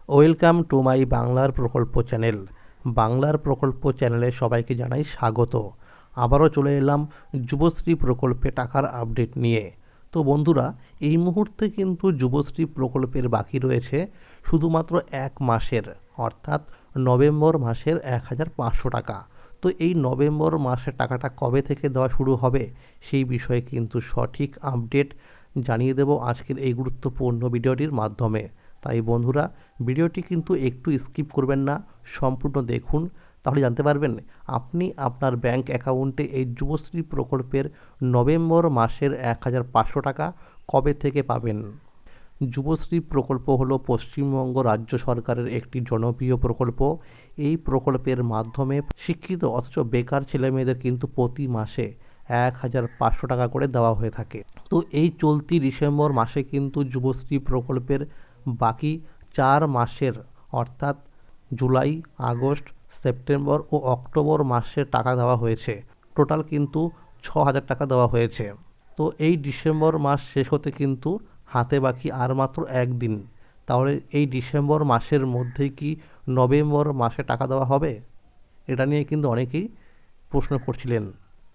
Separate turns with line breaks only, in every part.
Welcome to my বাংলার প্রকল্প channel. বাংলার প্রকল্প চ্যানেলে সবাইকে জানাই স্বাগত। আবারও চলে এলাম যুবশ্রী প্রকল্পে টাকার আপডেট নিয়ে। তো বন্ধুরা, এই মুহূর্তে কিন্তু যুবশ্রী প্রকল্পের বাকি রয়েছে শুধুমাত্র এক মাসের, অর্থাৎ নভেম্বর মাসের 1,500 টাকা। তো এই নভেম্বর মাসের টাকাটা কবে থেকে দেওয়া শুরু হবে সেই বিষয়ে কিন্তু সঠিক আপডেট জানিয়ে দেব আজকের এই গুরুত্বপূর্ণ ভিডিওটির মাধ্যমে। তাই বন্ধুরা, ভিডিওটি কিন্তু একটু স্কিপ করবেন না, সম্পূর্ণ দেখুন, তাহলে জানতে পারবেন আপনি আপনার ব্যাংক অ্যাকাউন্টে এই যুবশ্রী প্রকল্পের নভেম্বর মাসের 1,500 টাকা কবে থেকে পাবেন। যুবশ্রী প্রকল্প হলো পশ্চিমবঙ্গ রাজ্য সরকারের একটি জনপ্রিয় প্রকল্প। এই প্রকল্পের মাধ্যমে শিক্ষিত অথচ বেকার ছেলেমেয়েদের কিন্তু প্রতি মাসে 1,500 টাকা করে দেওয়া হয়ে থাকে। তো এই চলতি ডিসেম্বর মাসে কিন্তু যুবশ্রী প্রকল্পের বাকি 4 মাসের, অর্থাৎ জুলাই, আগস্ট, সেপ্টেম্বর ও অক্টোবর মাসে টাকা দেওয়া হয়েছে। টোটাল কিন্তু 6,000 টাকা দেওয়া হয়েছে। তো এই ডিসেম্বর মাস শেষ হতে কিন্তু হাতে বাকি আর মাত্র একদিন। তাহলে এই ডিসেম্বর মাসের মধ্যেই কি নভেম্বর মাসে টাকা দেওয়া হবে? এটা নিয়ে কিন্তু অনেকেই প্রশ্ন করছিলেন।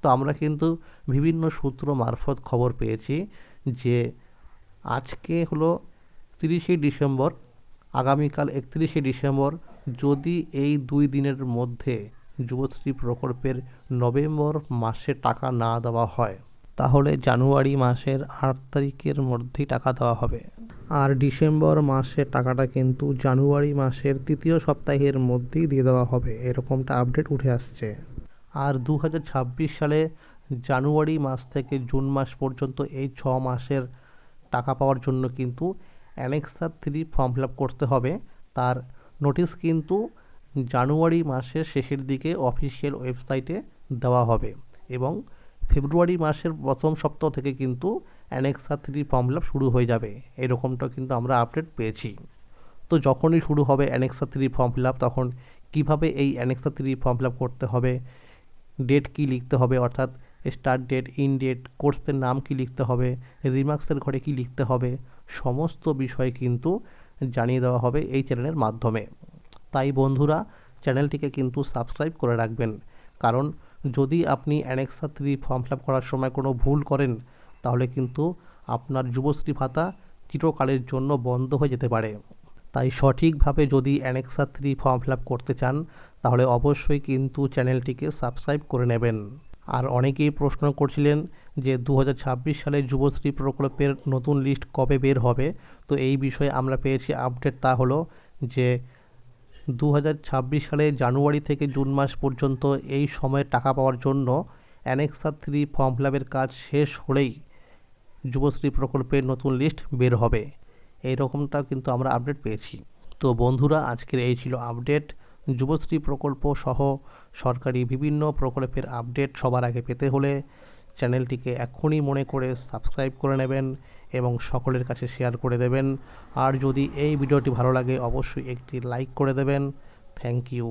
তো আমরা কিন্তু বিভিন্ন সূত্র মারফত খবর পেয়েছি যে আজকে হলো 30শে ডিসেম্বর, আগামীকাল 31শে ডিসেম্বর যদি এই 2 দিনের মধ্যে যুবশ্রী প্রকল্পের নভেম্বর মাসে টাকা না দেওয়া হয়, তাহলে জানুয়ারি মাসের 8 তারিখের মধ্যেই টাকা দেওয়া হবে। আর ডিসেম্বর মাসের টাকাটা কিন্তু জানুয়ারি মাসের 3য় সপ্তাহের মধ্যেই দিয়ে দেওয়া হবে, এরকমটা আপডেট উঠে আসছে। আর 2026 সালে জানুয়ারি মাস থেকে জুন মাস পর্যন্ত এই 6 মাসের টাকা পাওয়ার জন্য কিন্তু অ্যানেক্সার 3 ফর্ম ফিল আপ করতে হবে। তার নোটিশ কিন্তু জানুয়ারি মাসের শেষের দিকে অফিসিয়াল ওয়েবসাইটে দেওয়া হবে এবং ফেব্রুয়ারি মাসের প্রথম সপ্তাহ থেকে কিন্তু অ্যানেক্সার 3 ফর্ম ফিল আপ শুরু হয়ে যাবে, এরকমটা কিন্তু আমরা আপডেট পেয়েছি। তো যখনই শুরু হবে অ্যানেক্সার 3 ফর্ম ফিল আপ, তখন কীভাবে এই অ্যানেক্সার 3 ফর্ম ফিল আপ করতে হবে, ডেট কী লিখতে হবে, অর্থাৎ স্টার্ট ডেট, ইন ডেট, কোর্সের নাম কী লিখতে হবে, রিমার্কসের ঘরে কী লিখতে হবে, সমস্ত বিষয় কিন্তু জানিয়ে দেওয়া হবে এই চ্যানেলের মাধ্যমে। তাই বন্ধুরা, চ্যানেলটিকে কিন্তু সাবস্ক্রাইব করে রাখবেন, কারণ যদি আপনি অ্যানেক্সার 3 ফর্ম ফিল আপ করার সময় কোনো ভুল করেন, তাহলে কিন্তু আপনার যুবশ্রী ভাতা চিরকালের জন্য বন্ধ হয়ে যেতে পারে। তাই সঠিকভাবে যদি অ্যানেক্সার 3 ফর্ম ফিল আপ করতে চান, তাহলে অবশ্যই কিন্তু চ্যানেলটিকে সাবস্ক্রাইব করে নেবেন। আর অনেকেই প্রশ্ন করছিলেন যে 2026 সালে যুবশ্রী প্রকল্পের নতুন লিস্ট কবে বের হবে। তো এই বিষয়ে আমরা পেয়েছি আপডেট, তা হলো যে 2026 সালে জানুয়ারি থেকে জুন মাস পর্যন্ত এই সময়ে টাকা পাওয়ার জন্য অ্যানেক্সার 3 ফর্ম ফিল আপের কাজ শেষ হলেই যুবশ্রী প্রকল্পের নতুন লিস্ট বের হবে, এই রকমটাও কিন্তু আমরা আপডেট পেয়েছি। তো বন্ধুরা, আজকের এই ছিল আপডেট। যুবশ্রী প্রকল্প সহ সরকারি বিভিন্ন প্রকল্পের আপডেট সবার আগে পেতে হলে চ্যানেলটিকে এখনই মনে করে সাবস্ক্রাইব করে নেবেন এবং সকলের কাছে শেয়ার করে দেবেন। আর যদি এই ভিডিওটি ভালো লাগে অবশ্যই একটি লাইক করে দেবেন। Thank you.